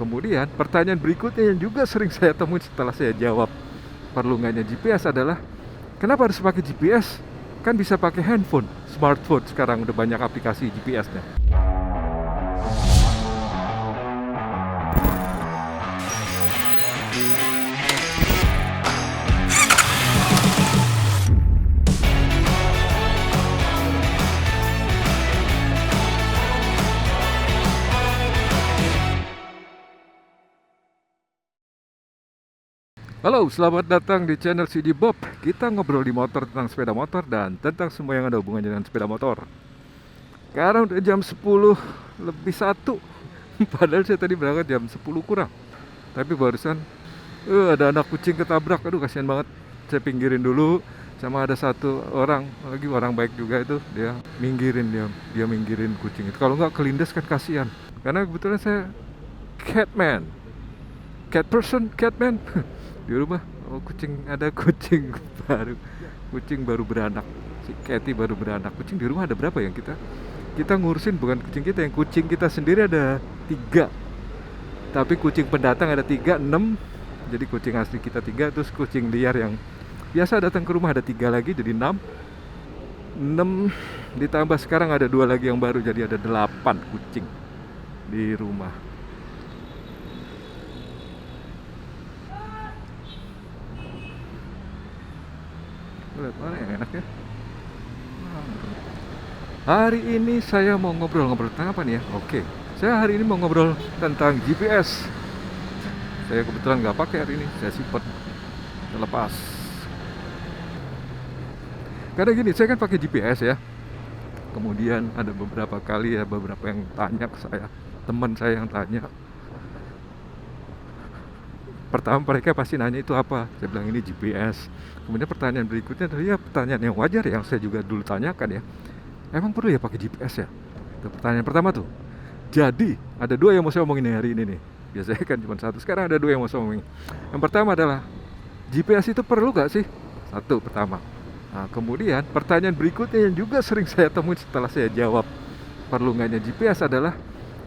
kemudian pertanyaan berikutnya yang juga sering saya temuin setelah saya jawab perlu nggaknya GPS adalah, kenapa harus pakai GPS? Kan bisa pakai handphone, smartphone sekarang udah banyak aplikasi GPS-nya. Halo, selamat datang di channel CD Bob. Kita ngobrol di motor tentang sepeda motor dan tentang semua yang ada hubungannya dengan sepeda motor. Sekarang udah jam 10 lebih 1. Padahal saya tadi berangkat jam 10 kurang. Tapi barusan ada anak kucing ketabrak. Aduh, kasihan banget. Saya pinggirin dulu. Sama ada satu orang, lagi orang baik juga itu, dia minggirin kucing itu. Kalau nggak kelindes kan kasihan. Karena kebetulan saya catman. Cat person, catman. Di rumah ada kucing baru beranak, si Cathy baru beranak. Kucing di rumah ada berapa yang kita ngurusin, bukan kucing kita, yang kucing kita sendiri ada 3, tapi kucing pendatang ada 3, 6. Jadi kucing asli kita 3, terus kucing liar yang biasa datang ke rumah ada 3 lagi, jadi 6 ditambah sekarang ada 2 lagi yang baru, jadi ada 8 kucing di rumah. Lihat mana yang enak ya. Hari ini saya mau ngobrol tentang apa nih ya? Oke, saya hari ini mau ngobrol tentang GPS. Saya kebetulan nggak pakai hari ini, saya simpan, lepas. Karena gini, saya kan pakai GPS ya. Kemudian ada beberapa yang tanya ke saya, teman saya yang tanya. Pertama mereka pasti nanya itu apa, saya bilang ini GPS. Kemudian pertanyaan berikutnya adalah ya pertanyaan yang wajar yang saya juga dulu tanyakan ya, emang perlu ya pakai GPS ya? Itu pertanyaan pertama tuh. Jadi ada 2 yang mau saya omongin hari ini nih. Biasanya kan cuma 1, sekarang ada 2 yang mau saya omongin. Yang pertama adalah, GPS itu perlu gak sih? Satu, pertama. Nah, kemudian pertanyaan berikutnya yang juga sering saya temuin setelah saya jawab perlu gaknya GPS adalah,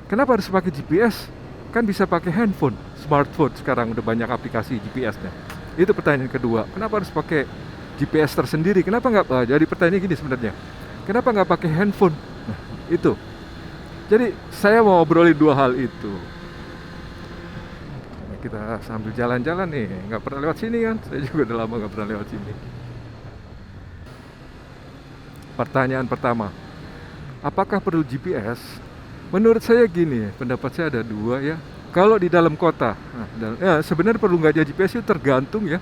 kenapa harus pakai GPS? Kan bisa pakai handphone, smartphone sekarang udah banyak aplikasi GPS-nya. Itu pertanyaan kedua. Kenapa harus pakai GPS tersendiri? Kenapa nggak? Jadi pertanyaan gini sebenarnya. Kenapa nggak pakai handphone? Nah, itu. Jadi saya mau obrolin 2 hal itu. Kita sambil jalan-jalan nih. Nggak pernah lewat sini kan? Saya juga udah lama nggak pernah lewat sini. Pertanyaan pertama. Apakah perlu GPS? Menurut saya gini, pendapat saya ada 2 ya. Kalau di dalam kota, sebenarnya perlu nggak ada GPS itu tergantung ya.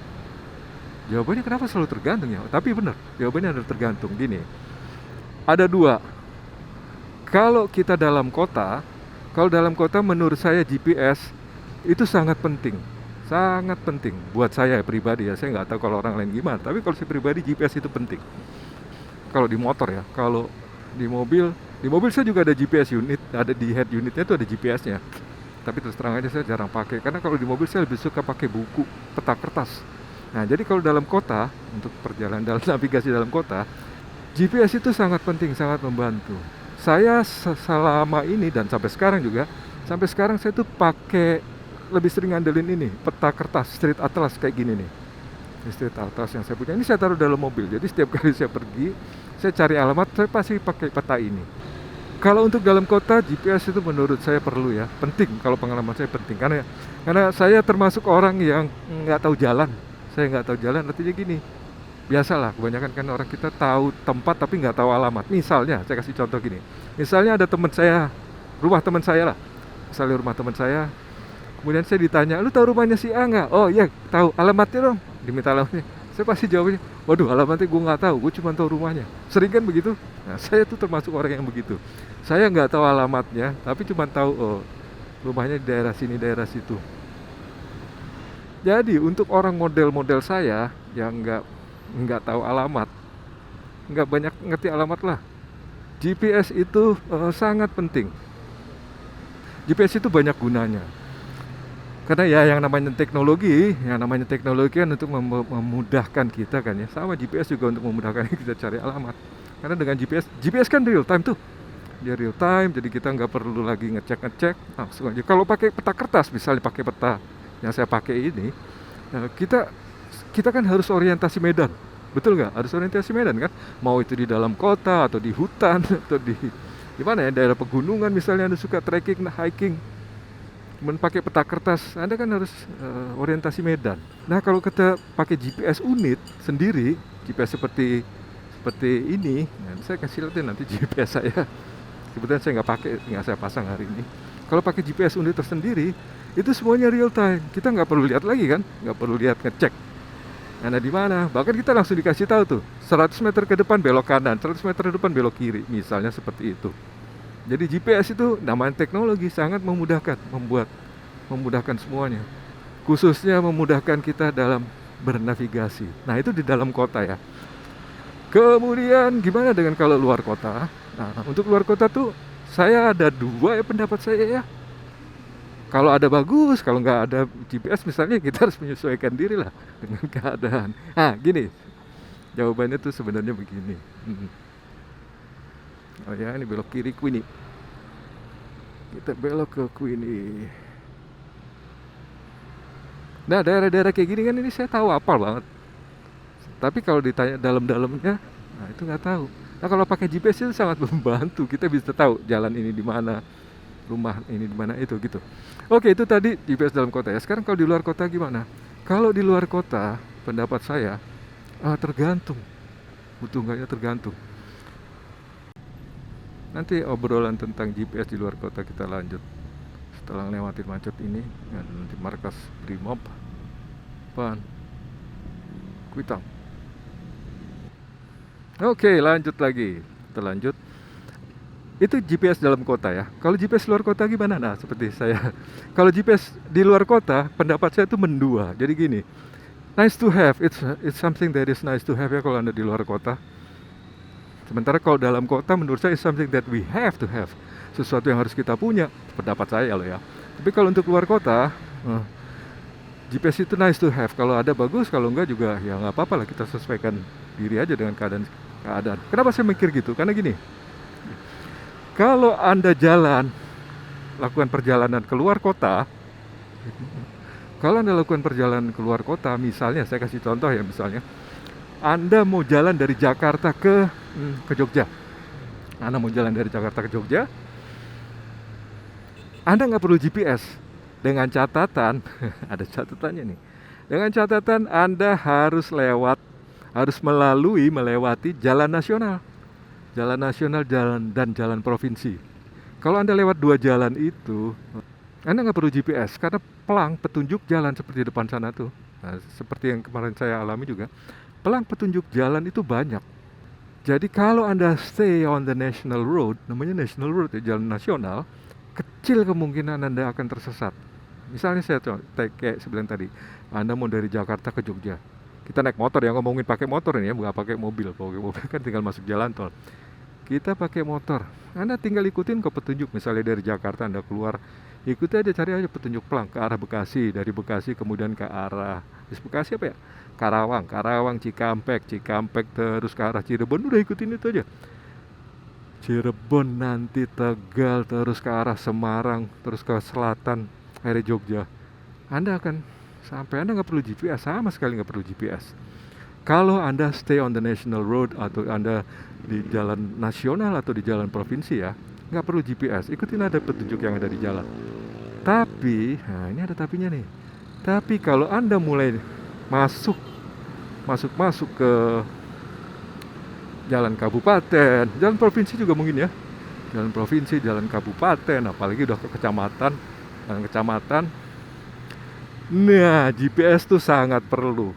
Jawabannya kenapa selalu tergantung ya? Tapi benar, jawabannya ada tergantung. Gini, ada 2. Kalau dalam kota menurut saya GPS itu sangat penting buat saya pribadi ya. Saya nggak tahu kalau orang lain gimana, tapi kalau saya pribadi GPS itu penting. Kalau di motor ya, kalau di mobil saya juga ada GPS unit, ada di head unitnya itu ada GPS-nya. Tapi terus terang aja saya jarang pakai, karena kalau di mobil saya lebih suka pakai buku, peta kertas. Nah, jadi kalau dalam kota, untuk perjalanan dalam navigasi dalam kota, GPS itu sangat penting, sangat membantu. Saya selama ini dan sampai sekarang saya tuh pakai, lebih sering ngandelin ini, peta kertas, street atlas kayak gini nih. Ini street atlas yang saya punya, ini saya taruh dalam mobil. Jadi setiap kali saya pergi, saya cari alamat, saya pasti pakai peta ini. Kalau untuk dalam kota, GPS itu menurut saya perlu ya, penting. Kalau pengalaman saya penting, karena saya termasuk orang yang nggak tahu jalan. Saya nggak tahu jalan, artinya gini. Biasalah, kebanyakan kan orang kita tahu tempat tapi nggak tahu alamat. Misalnya, saya kasih contoh gini. Misalnya ada teman saya, rumah teman saya lah. Misalnya rumah teman saya, kemudian saya ditanya, lu tahu rumahnya si A nggak? Oh iya, tahu. Alamatnya dong. Diminta alamatnya. Saya pasti jawabnya, waduh alamatnya gue nggak tahu, gue cuma tahu rumahnya. Sering kan begitu? Nah, saya tuh termasuk orang yang begitu. Saya nggak tahu alamatnya, tapi cuma tahu rumahnya di daerah sini, daerah situ. Jadi untuk orang model-model saya yang nggak tahu alamat, nggak banyak ngerti alamat lah, GPS itu sangat penting. GPS itu banyak gunanya. Karena ya yang namanya teknologi kan untuk memudahkan kita kan ya. Sama GPS juga untuk memudahkan kita cari alamat. Karena dengan GPS kan real time tuh. dia real time, jadi kita nggak perlu lagi ngecek langsung aja. Kalau pakai peta kertas, misalnya pakai peta yang saya pakai ini, kita kita kan harus orientasi medan, betul nggak? Harus orientasi medan kan, mau itu di dalam kota atau di hutan atau di mana ya, daerah pegunungan misalnya Anda suka trekking, hiking, pakai peta kertas, Anda kan harus orientasi medan. Nah, kalau kita pakai GPS unit sendiri, GPS seperti ini, nah, saya kasih lihat nanti GPS saya. Kebetulan saya nggak saya pasang hari ini. Kalau pakai GPS unit tersendiri, itu semuanya real time. Kita nggak perlu lihat lagi kan, nggak perlu lihat ngecek. Ada di mana? Bahkan kita langsung dikasih tahu tuh, 100 meter ke depan belok kanan, 100 meter ke depan belok kiri, misalnya seperti itu. Jadi GPS itu namanya teknologi, sangat memudahkan semuanya. Khususnya memudahkan kita dalam bernavigasi. Nah, itu di dalam kota ya. Kemudian gimana dengan kalau luar kota? Nah, untuk luar kota tuh saya ada dua ya pendapat saya ya. Kalau ada bagus, kalau nggak ada GPS misalnya kita harus menyesuaikan diri lah dengan keadaan. Ah, gini, jawabannya tuh sebenarnya begini. Oh ya, ini belok kiri Queenie. Kita belok ke Queenie. Nah, daerah-daerah kayak gini kan ini saya tahu apal banget. Tapi kalau ditanya dalam-dalamnya, nah itu nggak tahu. Nah, kalau pakai GPS itu sangat membantu. Kita bisa tahu jalan ini di mana, rumah ini di mana itu gitu. Oke, itu tadi GPS dalam kota ya. Sekarang kalau di luar kota gimana? Kalau di luar kota, pendapat saya tergantung. Butuh enggaknya tergantung. Nanti obrolan tentang GPS di luar kota kita lanjut setelah lewatin macet ini. Ya, nanti markas Brimob Pan Kuitang. Oke, lanjut lagi. Kita lanjut. Itu GPS dalam kota ya. Kalau GPS luar kota gimana? Nah, seperti saya. Kalau GPS di luar kota, pendapat saya itu mendua. Jadi gini, nice to have. It's something that is nice to have ya kalau Anda di luar kota. Sementara kalau dalam kota menurut saya it's something that we have to have. Sesuatu yang harus kita punya, pendapat saya loh ya. Tapi kalau untuk luar kota, GPS itu nice to have. Kalau ada bagus, kalau enggak juga ya nggak apa-apa lah, kita sesuaikan diri aja dengan keadaan. Kenapa saya mikir gitu? Karena gini, kalau Anda lakukan perjalanan keluar kota, kalau Anda lakukan perjalanan keluar kota, misalnya saya kasih contoh ya, misalnya Anda mau jalan dari Jakarta ke Jogja. Anda mau jalan dari Jakarta ke Jogja, Anda nggak perlu GPS. Dengan catatan, ada catatannya nih. Dengan catatan Anda harus melewati jalan nasional. Jalan nasional, jalan provinsi. Kalau Anda lewat dua jalan itu, Anda nggak perlu GPS karena pelang petunjuk jalan seperti depan sana tuh. Nah, seperti yang kemarin saya alami juga, pelang petunjuk jalan itu banyak. Jadi kalau Anda stay on the national road, namanya national road ya, jalan nasional, kecil kemungkinan Anda akan tersesat. Misalnya saya kayak sebelum tadi, Anda mau dari Jakarta ke Jogja. Kita naik motor ya, ngomongin pakai motor ini ya, bukan pakai mobil. Pakai mobil kan tinggal masuk jalan tol. Kita pakai motor. Anda tinggal ikutin ke petunjuk, misalnya dari Jakarta Anda keluar, ikuti aja, cari aja petunjuk pelang ke arah Bekasi, dari Bekasi kemudian ke arah Bekasi apa ya? Karawang, Cikampek terus ke arah Cirebon, udah ikutin itu aja. Cirebon nanti Tegal terus ke arah Semarang, terus ke selatan area Jogja. Anda akan sampai, Anda nggak perlu GPS, sama sekali nggak perlu GPS. Kalau Anda stay on the national road atau Anda di jalan nasional atau di jalan provinsi ya, nggak perlu GPS, ikutin ada petunjuk yang ada di jalan. Tapi, nah ini ada tapinya nih. Tapi kalau Anda mulai masuk ke jalan kabupaten, jalan provinsi juga mungkin ya, jalan provinsi, jalan kabupaten, apalagi udah ke kecamatan, nah GPS tuh sangat perlu.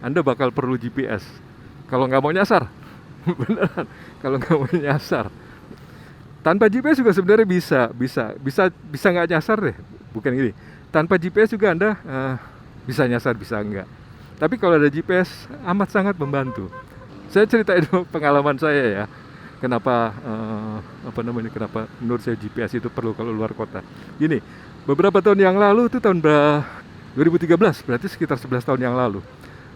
Anda bakal perlu GPS kalau nggak mau nyasar. Beneran, kalau nggak mau nyasar. Tanpa GPS juga sebenarnya bisa nggak nyasar deh. Bukan gini, tanpa GPS juga Anda bisa nyasar, bisa enggak. Tapi kalau ada GPS amat sangat membantu. Saya ceritain pengalaman saya ya. Kenapa kenapa menurut saya GPS itu perlu kalau luar kota. Gini, beberapa tahun yang lalu itu tahun 2013, berarti sekitar 11 tahun yang lalu.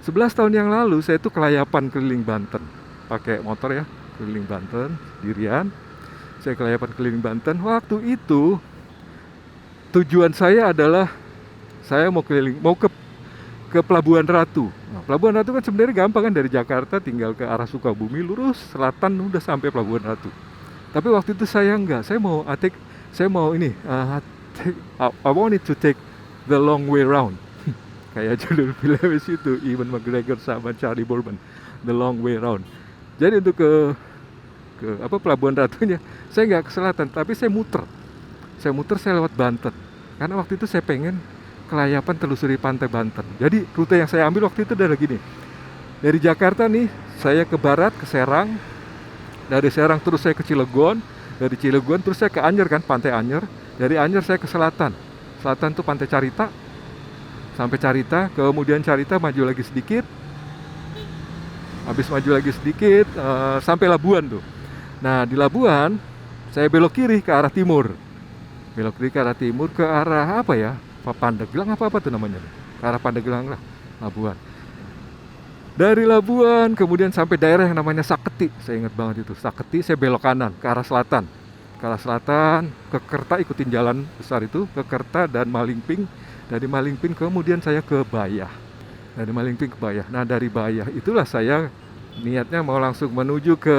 11 tahun yang lalu saya itu kelayapan keliling Banten. Pakai motor ya, keliling Banten, sendirian. Saya kelayapan keliling Banten. Waktu itu tujuan saya adalah saya mau keliling, mau ke Pelabuhan Ratu. Nah, Pelabuhan Ratu kan sebenarnya gampang kan, dari Jakarta tinggal ke arah Sukabumi lurus selatan udah sampai Pelabuhan Ratu. Tapi waktu itu saya enggak, saya mau ini, I wanted to take the long way round. Kayak judul film itu, Ewan McGregor sama Charlie Boorman, The Long Way Round. Jadi untuk ke apa Pelabuhan Ratunya, saya nggak ke selatan, tapi saya muter. Saya lewat Banten. Karena waktu itu saya pengen kelayapan telusuri pantai Banten. Jadi rute yang saya ambil waktu itu adalah gini. Dari Jakarta nih, saya ke barat, ke Serang. Dari Serang terus saya ke Cilegon. Dari Cilegon terus saya ke Anyer kan, Pantai Anyer. Dari Anyer saya ke selatan. Selatan tuh Pantai Carita. Sampai Carita, kemudian Carita maju lagi sedikit. Habis maju lagi sedikit, sampai Labuan tuh. Nah, di Labuan saya belok kiri ke arah timur. Belok kiri ke arah timur, ke arah apa ya? Pandeglang apa tuh namanya? Ke arah Pandeglang lah, Labuan. Dari Labuan kemudian sampai daerah yang namanya Saketi. Saya ingat banget itu. Saketi, saya belok kanan ke arah selatan. Ke arah selatan, ke Kerta, ikutin jalan besar itu, ke Kerta dan Malingping. Dari Malingping kemudian saya ke Bayah. Dari Malingping ke Bayah. Nah, dari Bayah itulah saya niatnya mau langsung menuju ke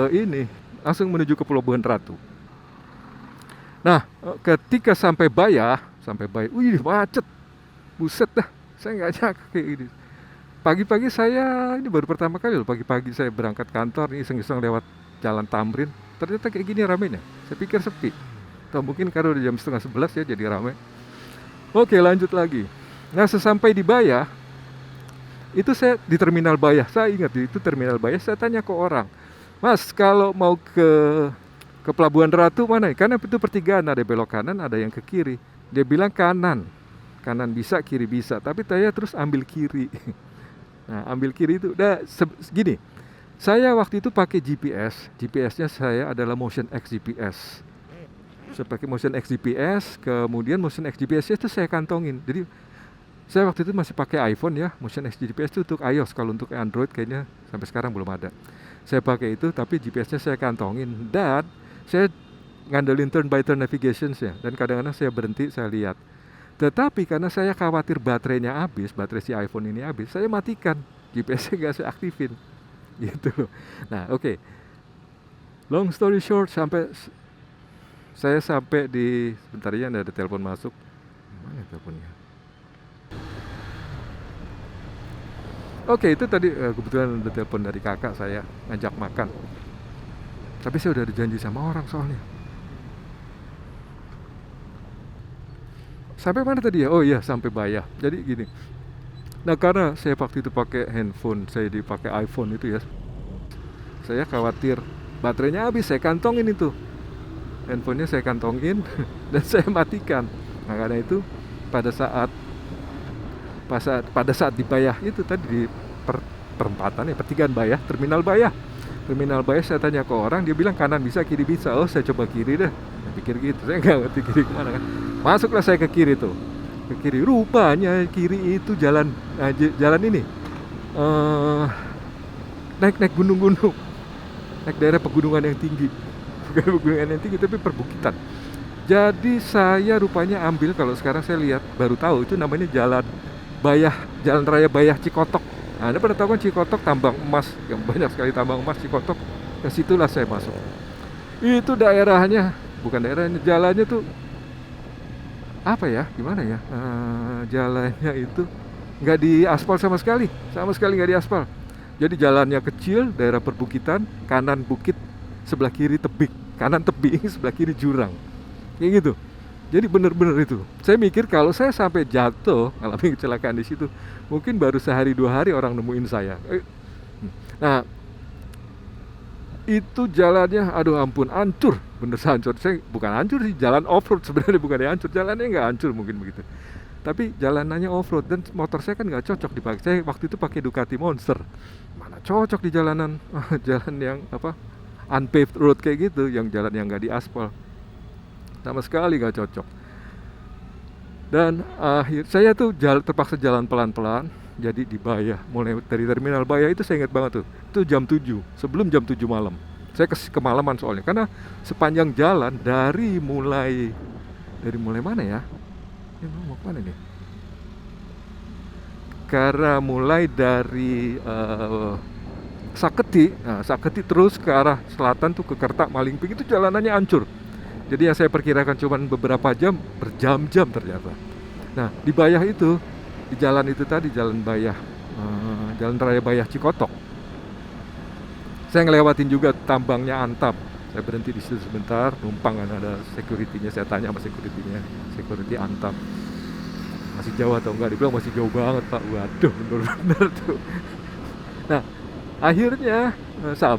ini, langsung menuju ke Pelabuhan Ratu. Nah, ketika sampai Bayah, wih macet, buset dah, saya nggak nyangka kayak gini. Pagi-pagi saya, ini baru pertama kali loh, pagi-pagi saya berangkat kantor, ini iseng-iseng lewat Jalan Tamrin, ternyata kayak gini ramenya. Saya pikir sepi, atau mungkin karena udah jam 10:30 ya jadi rame. Oke, lanjut lagi. Nah, sesampai di Bayah, itu saya di Terminal Bayah, saya ingat itu Terminal Bayah, saya tanya ke orang, Mas, kalau mau ke Pelabuhan Ratu mana? Karena itu pertigaan, ada belok kanan, ada yang ke kiri. Dia bilang kanan bisa, kiri bisa, tapi saya terus ambil kiri. Nah, ambil kiri itu, gini, saya waktu itu pakai GPS-nya saya adalah Motion X GPS. Saya pakai Motion X GPS, kemudian Motion X GPS itu saya kantongin. Jadi saya waktu itu masih pakai iPhone ya, Motion X GPS itu untuk iOS, kalau untuk Android kayaknya sampai sekarang belum ada. Saya pakai itu, tapi GPS-nya saya kantongin dan saya ngandelin turn by turn navigation ya. Dan kadang-kadang saya berhenti, saya lihat. Tetapi karena saya khawatir baterainya habis, baterai si iPhone ini habis, saya matikan. GPS-nya nggak saya aktifin. Gitu loh. Nah, oke. Long story short, saya sampai di, sebentar ya, ada telepon masuk. Mana teleponnya? Oke, itu tadi kebetulan ada telepon dari kakak saya, ngajak makan. Tapi saya udah ada janji sama orang soalnya. Sampai mana tadi ya? Oh iya, sampai Bayah. Jadi gini. Nah, karena saya waktu itu pakai handphone, saya dipakai iPhone itu ya. Saya khawatir baterainya habis, saya kantongin itu. Handphonenya saya kantongin dan saya matikan. Nah, karena itu pada saat di Bayah itu tadi di perempatan ya, pertigaan Bayah, Terminal Bayah. Terminal Bayah saya tanya ke orang, dia bilang kanan bisa, kiri bisa. Oh, saya coba kiri deh. Saya pikir gitu, saya nggak ngerti kiri kemana kan. Masuklah saya ke kiri tuh, ke kiri. Rupanya kiri itu jalan ini, naik gunung-gunung, naik daerah pegunungan yang tinggi. Bukan pegunungan yang tinggi, tapi perbukitan. Jadi saya rupanya ambil, kalau sekarang saya lihat baru tahu itu namanya Jalan Raya Bayah Cikotok. Nah, Anda pernah tahu kan Cikotok, tambang emas, yang banyak sekali tambang emas Cikotok. Ke situlah saya masuk. Itu daerahnya, bukan daerahnya, jalannya tuh apa ya? Gimana ya? Jalannya itu nggak diaspal sama sekali nggak diaspal. Jadi jalannya kecil, daerah perbukitan, kanan bukit, sebelah kiri tebing, kanan tebing, sebelah kiri jurang, kayak gitu. Jadi bener-bener itu. Saya mikir kalau saya sampai jatuh, alami kecelakaan di situ, mungkin baru sehari 2 hari orang nemuin saya. Nah, itu jalannya, aduh ampun, hancur, bener hancur. Saya bukan hancur sih, jalan off-road sebenarnya, bukan hancur, jalannya nggak hancur mungkin begitu. Tapi jalanannya off-road dan motor saya kan nggak cocok dipakai. Saya waktu itu pakai Ducati Monster, mana cocok di jalanan, jalan yang apa, unpaved road kayak gitu, yang jalan yang nggak diaspal. Sama sekali gak cocok. Dan saya tuh terpaksa jalan pelan-pelan. Jadi di Bayah, mulai dari Terminal Bayah itu saya ingat banget tuh, itu jam 7, sebelum jam 7 malam. Saya kemalaman soalnya, karena sepanjang jalan dari mulai mana ya? Ini mau kemana nih? Karena mulai dari Saketi, nah, Saketi terus ke arah selatan tuh ke Kertak Malingping itu jalanannya hancur. Jadi yang saya perkirakan cuma beberapa jam, berjam-jam ternyata. Nah, di Bayah itu, di jalan itu tadi, jalan Bayah, Jalan Raya Bayah Cikotok. Saya ngelewatin juga tambangnya Antam. Saya berhenti di situ sebentar, numpang kan ada security-nya. Saya tanya sama security-nya, security Antam, masih jauh atau enggak? Dia bilang masih jauh banget Pak. Waduh, bener-bener tuh. Nah, akhirnya Sam,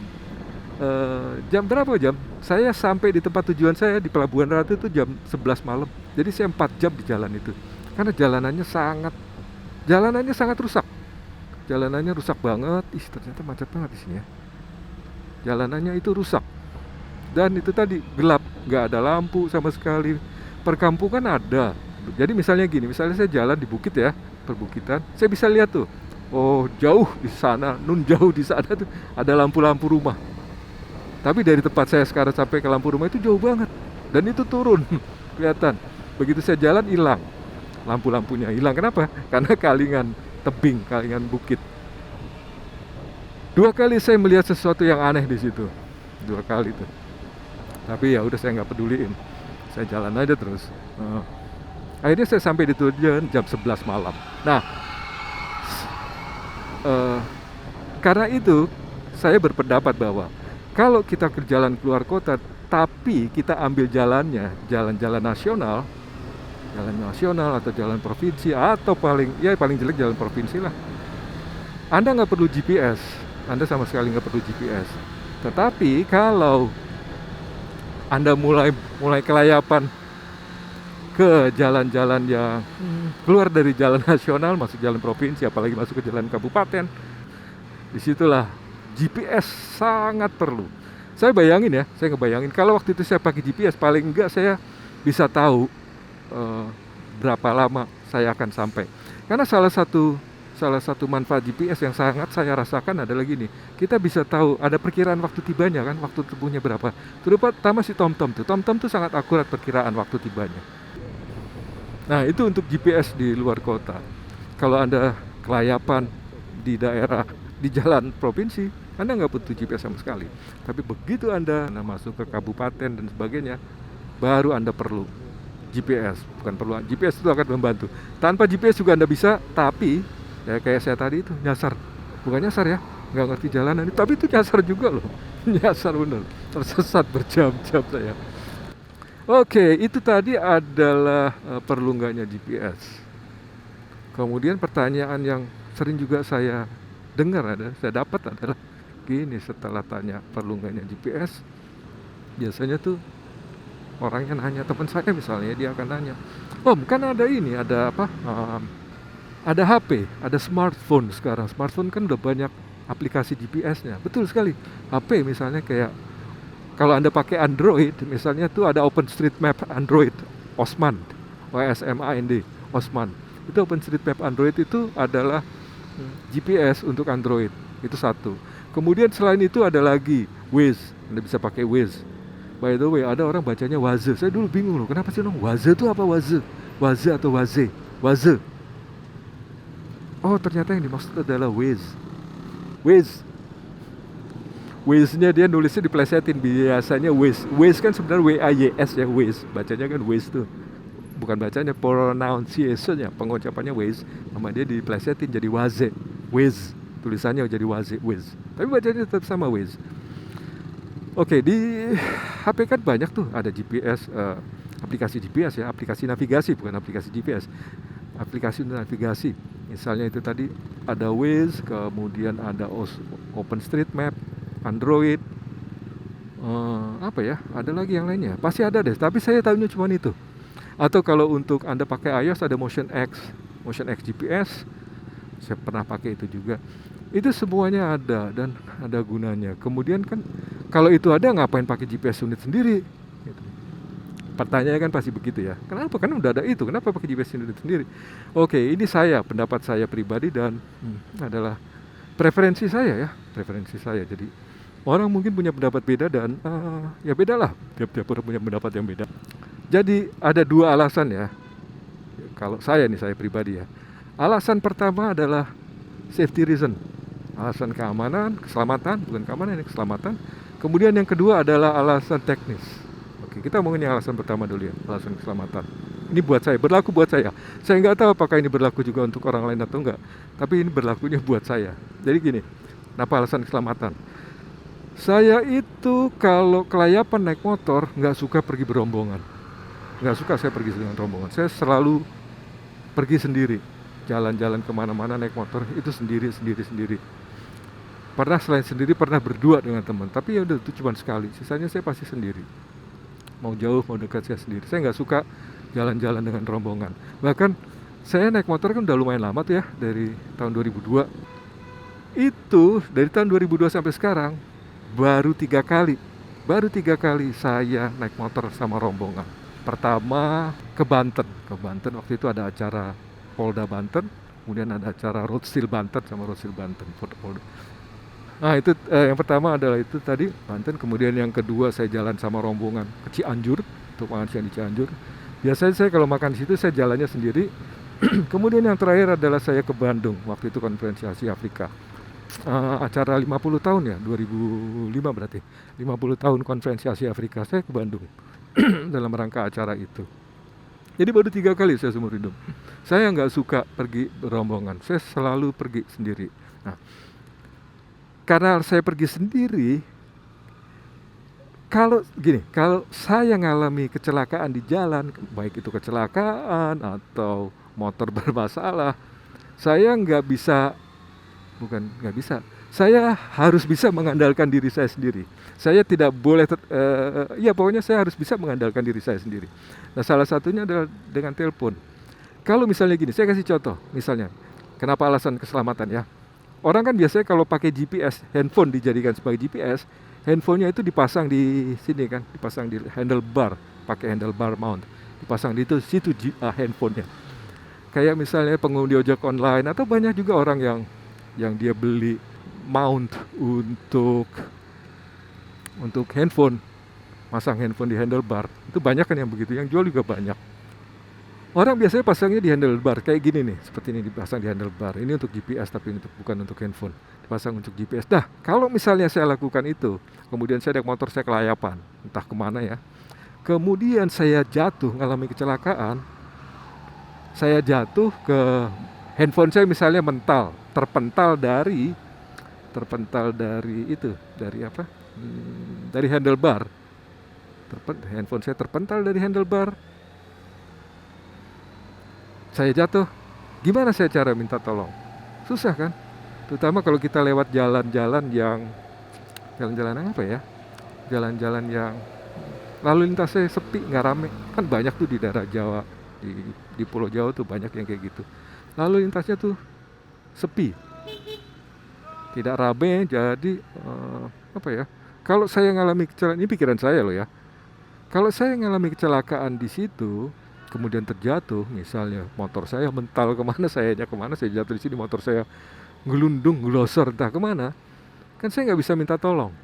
jam berapa jam? Saya sampai di tempat tujuan saya di Pelabuhan Ratu itu jam 11 malam. Jadi saya 4 jam di jalan itu. Karena jalanannya sangat rusak. Jalanannya rusak banget. Ih, ternyata macet banget di sini ya. Jalanannya itu rusak. Dan itu tadi gelap, nggak ada lampu sama sekali. Perkampungan ada. Jadi misalnya gini, misalnya saya jalan di bukit ya, perbukitan, saya bisa lihat tuh. Oh, jauh di sana, jauh di sana tuh ada lampu-lampu rumah. Tapi dari tempat saya sekarang sampai ke lampu rumah itu jauh banget. Dan itu turun, kelihatan. Begitu saya jalan hilang. Lampu-lampunya hilang. Kenapa? Karena kalingan tebing, kalingan bukit. 2 kali saya melihat sesuatu yang aneh di situ. 2 kali tuh. Tapi ya udah saya nggak peduliin. Saya jalan aja terus. Akhirnya saya sampai di tujuan jam 11 malam. Nah, karena itu saya berpendapat bahwa kalau kita ke jalan keluar kota, tapi kita ambil jalannya, jalan-jalan nasional atau jalan provinsi, atau paling jelek jalan provinsi lah. Anda nggak perlu GPS, Anda sama sekali nggak perlu GPS. Tetapi kalau Anda mulai kelayapan ke jalan-jalan yang keluar dari jalan nasional, masuk jalan provinsi, apalagi masuk ke jalan kabupaten, disitulah GPS sangat perlu. Saya ngebayangin kalau waktu itu saya pakai GPS, paling enggak saya bisa tahu berapa lama saya akan sampai. Karena salah satu manfaat GPS yang sangat saya rasakan adalah gini, kita bisa tahu ada perkiraan waktu tibanya kan, waktu tempuhnya berapa. Terutama si TomTom tuh sangat akurat perkiraan waktu tibanya. Nah, itu untuk GPS di luar kota. Kalau Anda kelayapan di daerah, di jalan provinsi, Anda nggak butuh GPS sama sekali. Tapi begitu Anda masuk ke kabupaten dan sebagainya, baru Anda perlu GPS. Bukan perlu, GPS itu akan membantu. Tanpa GPS juga Anda bisa, tapi ya kayak saya tadi itu nyasar. Bukan nyasar ya, nggak ngerti jalanan, tapi itu nyasar juga loh. Nyasar bener, tersesat berjam-jam saya. Oke, itu tadi adalah perlu nggaknya GPS. Kemudian pertanyaan yang sering juga saya dapat adalah gini, setelah tanya perlu nggaknya GPS, biasanya tuh orangnya nanya, teman saya misalnya, dia akan nanya, Om, kan ada ini, ada apa? Ada HP, ada smartphone sekarang. Smartphone kan udah banyak aplikasi GPS-nya. Betul sekali. HP misalnya kayak kalau Anda pakai Android, misalnya tuh ada OpenStreetMap Android, Osman, OSMAND, Osman. Itu OpenStreetMap Android itu adalah GPS untuk Android. Itu satu. Kemudian selain itu ada lagi Waze. Anda bisa pakai Waze. By the way, ada orang bacanya Waze. Saya dulu bingung loh, kenapa sih Waze itu apa Waze? Waze atau Waze? Waze. Oh, ternyata yang dimaksud adalah Waze. Waze. Waze-nya dia nulisnya diplesetin, biasanya Waze. Waze kan sebenarnya W-A-Y-S ya, Waze. Bacanya kan Waze tuh. Bukan bacanya, pronunciation-nya, pengucapannya Waze. Sama dia diplesetin jadi Waze. Waze. Tulisannya jadi Waze. Tapi bacanya tetap sama Waze. Oke, di HP kan banyak tuh, ada GPS, aplikasi GPS ya, aplikasi navigasi, bukan aplikasi GPS. Aplikasi untuk navigasi. Misalnya itu tadi ada Waze, kemudian ada OpenStreetMap, Android, apa ya? Ada lagi yang lainnya. Pasti ada deh. Tapi saya tahunya cuma itu. Atau kalau untuk Anda pakai iOS ada Motion X GPS. Saya pernah pakai itu juga. Itu semuanya ada dan ada gunanya. Kemudian kan kalau itu ada, ngapain pakai GPS unit sendiri? Gitu. Pertanyaannya kan pasti begitu ya. Kenapa? Karena udah ada itu. Kenapa pakai GPS unit sendiri? Oke, ini pendapat saya pribadi dan adalah preferensi saya ya. Preferensi saya. Jadi Orang mungkin punya pendapat beda dan ya beda lah, tiap-tiap orang punya pendapat yang beda. Jadi ada dua alasan ya, kalau saya pribadi ya. Alasan pertama adalah safety reason, alasan keamanan, keselamatan, bukan keamanan, ini keselamatan. Kemudian yang kedua adalah alasan teknis. Oke, kita ngomongin yang alasan pertama dulu ya, alasan keselamatan. Ini buat saya, berlaku buat saya. Saya nggak tahu apakah ini berlaku juga untuk orang lain atau enggak, tapi ini berlakunya buat saya. Jadi gini, kenapa alasan keselamatan? Saya itu kalau kelayapan naik motor nggak suka pergi berombongan. Nggak suka saya pergi dengan rombongan. Saya selalu pergi sendiri. Jalan-jalan kemana-mana naik motor itu sendiri. Pernah selain sendiri pernah berdua dengan teman. Tapi ya udah itu cuma sekali. Sisanya saya pasti sendiri. Mau jauh mau dekat saya sendiri. Saya nggak suka jalan-jalan dengan rombongan. Bahkan saya naik motor kan udah lumayan lama tuh ya, dari tahun 2002. Itu dari tahun 2002 sampai sekarang baru 3 kali. Baru 3 kali saya naik motor sama rombongan. Pertama ke Banten. Ke Banten waktu itu ada acara Polda Banten, kemudian ada acara Roadsil Banten sama Roadsil Banten. Nah itu yang pertama adalah itu tadi Banten. Kemudian yang kedua saya jalan sama rombongan ke Cianjur, untuk makan siang di Cianjur. Biasanya saya kalau makan di situ saya jalannya sendiri. Kemudian yang terakhir adalah saya ke Bandung, waktu itu konferensi Asia Afrika. Acara 50 tahun ya, 2005 berarti 50 tahun konferensi Asia Afrika, saya ke Bandung dalam rangka acara itu. Jadi baru 3 kali saya seumur hidup. Saya nggak suka pergi berombongan, saya selalu pergi sendiri. Nah, karena saya pergi sendiri, kalau saya ngalami kecelakaan di jalan, baik itu kecelakaan atau motor bermasalah, saya saya harus bisa mengandalkan diri saya sendiri. Saya tidak boleh, pokoknya saya harus bisa mengandalkan diri saya sendiri. Nah, salah satunya adalah dengan telepon. Kalau misalnya gini, saya kasih contoh, misalnya, kenapa alasan keselamatan ya? Orang kan biasanya kalau pakai GPS, handphone dijadikan sebagai GPS, handphonenya itu dipasang di sini kan, dipasang di handlebar, pakai handlebar mount, dipasang di situ handphonenya. Kayak misalnya pengemudi ojek online atau banyak juga orang yang dia beli mount untuk handphone, masang handphone di handlebar. Itu banyak kan yang begitu, yang jual juga banyak. Orang biasanya pasangnya di handlebar kayak gini nih, seperti ini dipasang di handlebar. Ini untuk GPS tapi bukan untuk handphone. Dipasang untuk GPS. Nah, kalau misalnya saya lakukan itu, kemudian saya naik motor, saya kelayapan, entah kemana ya. Kemudian saya jatuh, ngalami kecelakaan. Saya jatuh ke handphone saya misalnya terpental dari dari handlebar. Handphone saya terpental dari handlebar. Saya jatuh, gimana saya cara minta tolong? Susah kan? Terutama kalau kita lewat jalan-jalan yang jalan-jalan yang lalu lintasnya sepi, nggak rame. Kan banyak tuh di daerah Jawa, di Pulau Jawa tuh banyak yang kayak gitu. Lalu lintasnya tuh sepi, tidak rame. Jadi kalau saya ngalami kecelakaan, ini pikiran saya loh ya. Kalau saya ngalami kecelakaan di situ, kemudian terjatuh, misalnya motor saya mental kemana, saya jatuh di sini, motor saya gelundung, glosor entah kemana, kan saya nggak bisa minta tolong.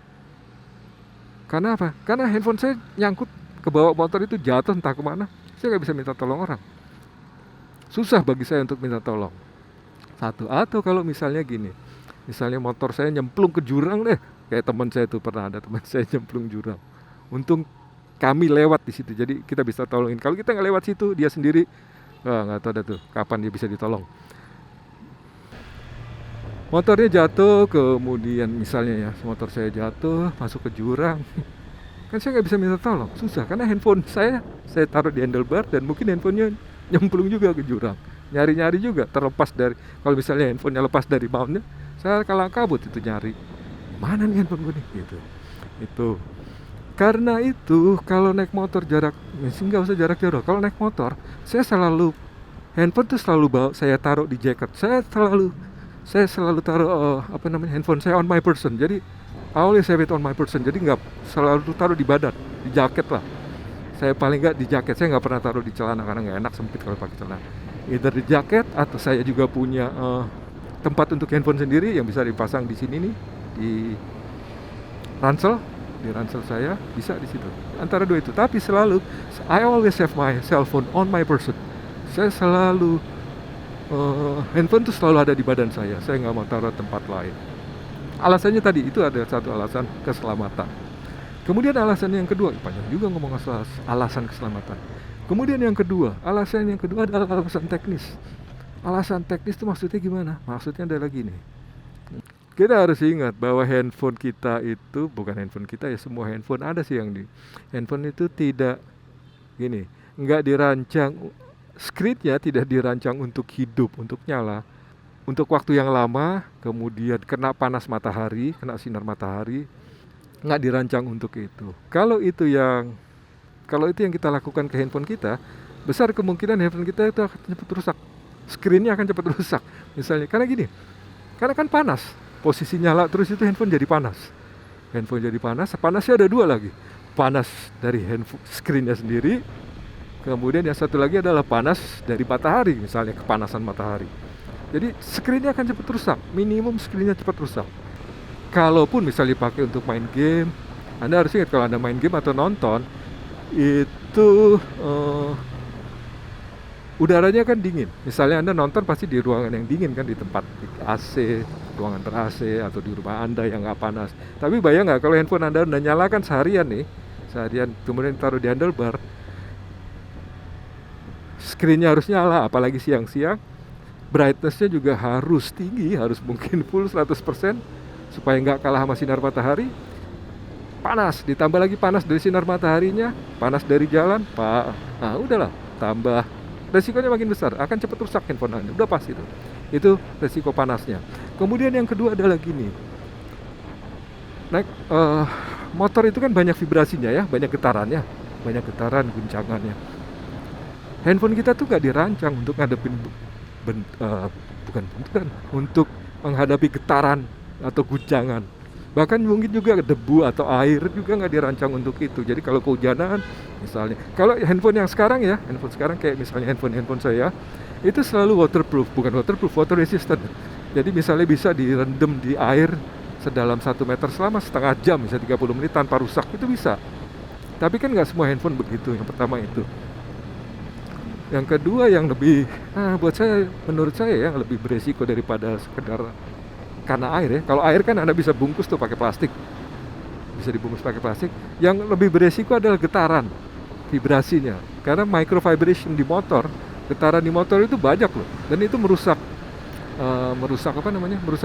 Karena apa? Karena handphone saya nyangkut ke bawah motor itu, jatuh entah kemana, saya nggak bisa minta tolong orang. Susah bagi saya untuk minta tolong. Satu, atau kalau misalnya gini, misalnya motor saya nyemplung ke jurang deh, kayak teman saya tuh, pernah ada teman saya nyemplung jurang. Untung kami lewat di situ, jadi kita bisa tolongin. Kalau kita nggak lewat situ, dia sendiri, nggak tahu dah tuh kapan dia bisa ditolong. Motornya jatuh, kemudian misalnya ya, motor saya jatuh, masuk ke jurang, kan saya nggak bisa minta tolong, susah. Karena handphone saya taruh di handlebar dan mungkin handphonenya nyemplung juga ke jurang. Nyari-nyari juga, terlepas dari, kalau misalnya handphonenya lepas dari mountnya, saya kalang kabut itu nyari. Mana nih handphone gue nih? Gitu. Itu. Karena itu kalau naik motor nggak usah jarak jauh. Kalau naik motor, saya selalu handphone tuh selalu saya taruh di jaket. Saya selalu taruh handphone saya on my person. Jadi always have it on my person. Jadi nggak selalu taruh di badan, di jaket lah. Saya paling nggak di jaket. Saya nggak pernah taruh di celana karena nggak enak, sempit kalau pakai celana. Either di jaket atau saya juga punya tempat untuk handphone sendiri yang bisa dipasang di sini nih, di ransel, di ransel saya bisa di situ. Antara dua itu. Tapi selalu I always have my cell phone on my person. Saya selalu handphone tuh selalu ada di badan saya. Saya nggak mau taruh tempat lain. Alasannya tadi itu ada satu alasan keselamatan. Kemudian alasan yang kedua, panjang juga ngomong alasan keselamatan. Kemudian alasan yang kedua adalah alasan teknis. Alasan teknis itu maksudnya gimana? Maksudnya adalah gini. Kita harus ingat bahwa handphone kita itu bukan handphone kita ya, semua handphone ada sih yang di handphone itu tidak gini, nggak dirancang, screen-nya tidak dirancang untuk hidup, untuk nyala, untuk waktu yang lama, kemudian kena panas matahari, kena sinar matahari, nggak dirancang untuk itu. Kalau itu yang kita lakukan ke handphone kita, besar kemungkinan handphone kita itu akan cepat rusak, screen-nya akan cepat rusak. Misalnya, karena kan panas, posisi nyala terus itu handphone jadi panas. Panasnya ada dua lagi. Panas dari handphone screen-nya sendiri, kemudian yang satu lagi adalah panas dari matahari, misalnya kepanasan matahari. Jadi screen-nya akan cepat rusak, minimum screen-nya cepat rusak. Kalaupun misalnya dipakai untuk main game, Anda harus ingat kalau Anda main game atau nonton, itu udaranya kan dingin. Misalnya Anda nonton pasti di ruangan yang dingin kan, di tempat di AC, ruangan ber-AC, atau di rumah Anda yang nggak panas. Tapi bayang nggak kalau handphone Anda udah nyalakan seharian, kemudian taruh di handlebar, screen-nya harus nyala, apalagi siang-siang, brightness-nya juga harus tinggi, harus mungkin full 100%, supaya nggak kalah sama sinar matahari. Panas, ditambah lagi panas dari sinar mataharinya, panas dari jalan, nah udahlah, tambah resikonya makin besar, akan cepat rusak handphone Anda, udah pasti itu resiko panasnya. Kemudian yang kedua adalah gini, motor itu kan banyak vibrasinya ya, banyak getaran, guncangannya. Handphone kita tuh gak dirancang untuk ngadepin untuk menghadapi getaran atau guncangan. Bahkan mungkin juga debu atau air juga nggak dirancang untuk itu. Jadi kalau kehujanan misalnya, kalau handphone sekarang kayak misalnya handphone saya itu selalu water resistant. Jadi misalnya bisa direndam di air sedalam 1 meter selama setengah jam, bisa 30 menit tanpa rusak, itu bisa. Tapi kan nggak semua handphone begitu. Yang pertama itu. Yang kedua yang lebih, menurut saya yang lebih beresiko daripada sekedar karena air ya. Kalau air kan Anda bisa bungkus tuh pakai plastik, bisa dibungkus pakai plastik. Yang lebih beresiko adalah getaran, vibrasinya. Karena microvibration di motor, getaran di motor itu banyak loh, dan itu merusak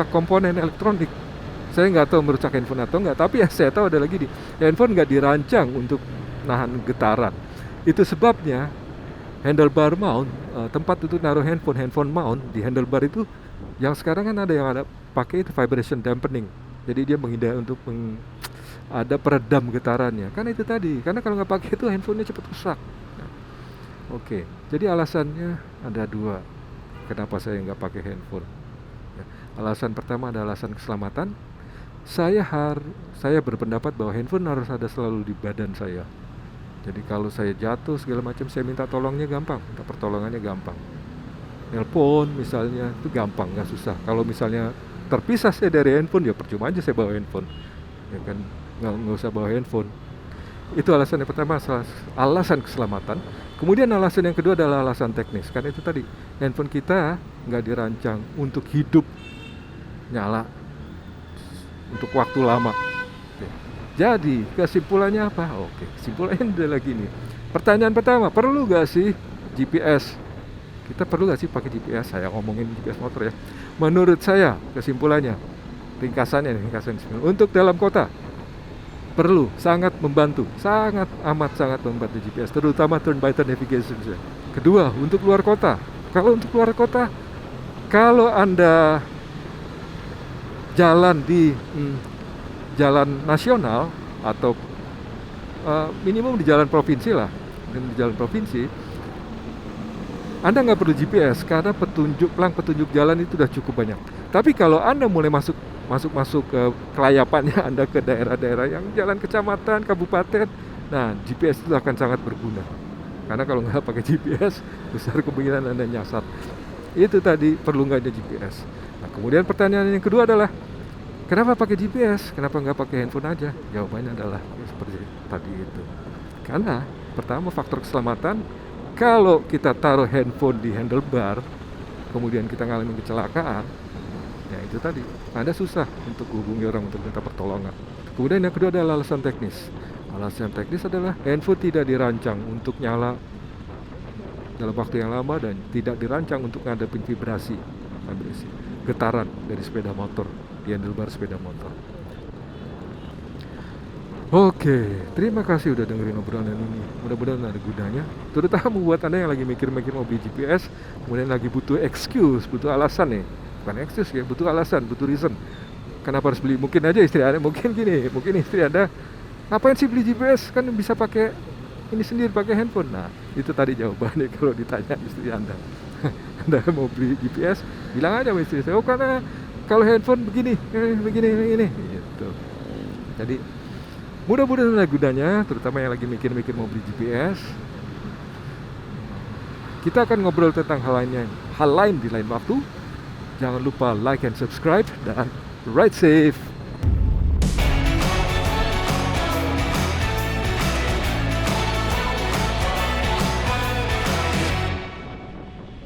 komponen elektronik. Saya nggak tahu merusak handphone atau enggak, tapi yang saya tahu adalah gini, handphone nggak dirancang untuk nahan getaran. Itu sebabnya handlebar mount, tempat untuk naruh handphone mount di handlebar itu, yang sekarang kan ada pakai itu vibration dampening. Jadi dia menghindari untuk ada peredam getarannya. Karena itu tadi, karena kalau nggak pakai itu handphonenya cepat rusak. Oke. Jadi alasannya ada dua, kenapa saya nggak pakai handphone. Alasan pertama adalah alasan keselamatan. Saya berpendapat bahwa handphone harus ada selalu di badan saya. Jadi kalau saya jatuh segala macam, saya minta pertolongannya gampang. Nelpon misalnya itu gampang, nggak susah. Kalau misalnya terpisah saya dari handphone, ya percuma aja saya bawa handphone, ya kan, nggak usah bawa handphone. Itu alasan yang pertama, alasan keselamatan. Kemudian alasan yang kedua adalah alasan teknis. Karena itu tadi, handphone kita nggak dirancang untuk hidup nyala untuk waktu lama. Jadi kesimpulannya apa? Kesimpulannya adalah gini. Pertanyaan pertama, perlu nggak sih GPS? Kita perlu nggak sih pakai GPS? Saya ngomongin GPS motor ya. Menurut saya, kesimpulannya, ringkasannya, untuk dalam kota perlu, sangat membantu, sangat membantu GPS, terutama turn by turn navigation. Kedua, untuk luar kota. Kalau Anda jalan di jalan nasional atau minimum di jalan provinsi lah, Anda nggak perlu GPS karena petunjuk jalan itu udah cukup banyak. Tapi kalau Anda mulai masuk ke kelayapannya, Anda ke daerah-daerah yang jalan kecamatan, kabupaten, nah GPS itu akan sangat berguna. Karena kalau nggak pakai GPS, besar kemungkinan Anda nyasar. Itu tadi, perlu nggak ada GPS. Nah, kemudian pertanyaan yang kedua adalah, Kenapa pakai GPS? Kenapa nggak pakai handphone aja? Jawabannya adalah ya seperti tadi itu. Karena pertama faktor keselamatan, kalau kita taruh handphone di handlebar, kemudian kita ngalamin kecelakaan, ya itu tadi, Anda susah untuk hubungi orang untuk minta pertolongan. Kemudian yang kedua adalah alasan teknis. Alasan teknis adalah handphone tidak dirancang untuk nyala dalam waktu yang lama dan tidak dirancang untuk ngadepin vibrasi, getaran dari sepeda motor di handlebar sepeda motor. Oke, terima kasih udah dengerin obrolan ini. Mudah-mudahan ada gunanya, terutama buat Anda yang lagi mikir-mikir mau beli GPS, kemudian lagi butuh excuse, butuh alasan nih. Bukan excuse ya, butuh alasan, butuh reason. Kenapa harus beli? Mungkin aja istri Anda, mungkin gini, mungkin istri Anda, ngapain sih beli GPS? Kan bisa pakai ini sendiri, pakai handphone. Nah, itu tadi jawabannya kalau ditanya istri Anda. Anda mau beli GPS, bilang aja sama istri saya, oh karena kalau handphone begini, begini, gitu. Jadi mudah-mudahan ada gunanya, terutama yang lagi mikir-mikir mau beli GPS. Kita akan ngobrol tentang hal lain di lain waktu. Jangan lupa like and subscribe dan ride safe.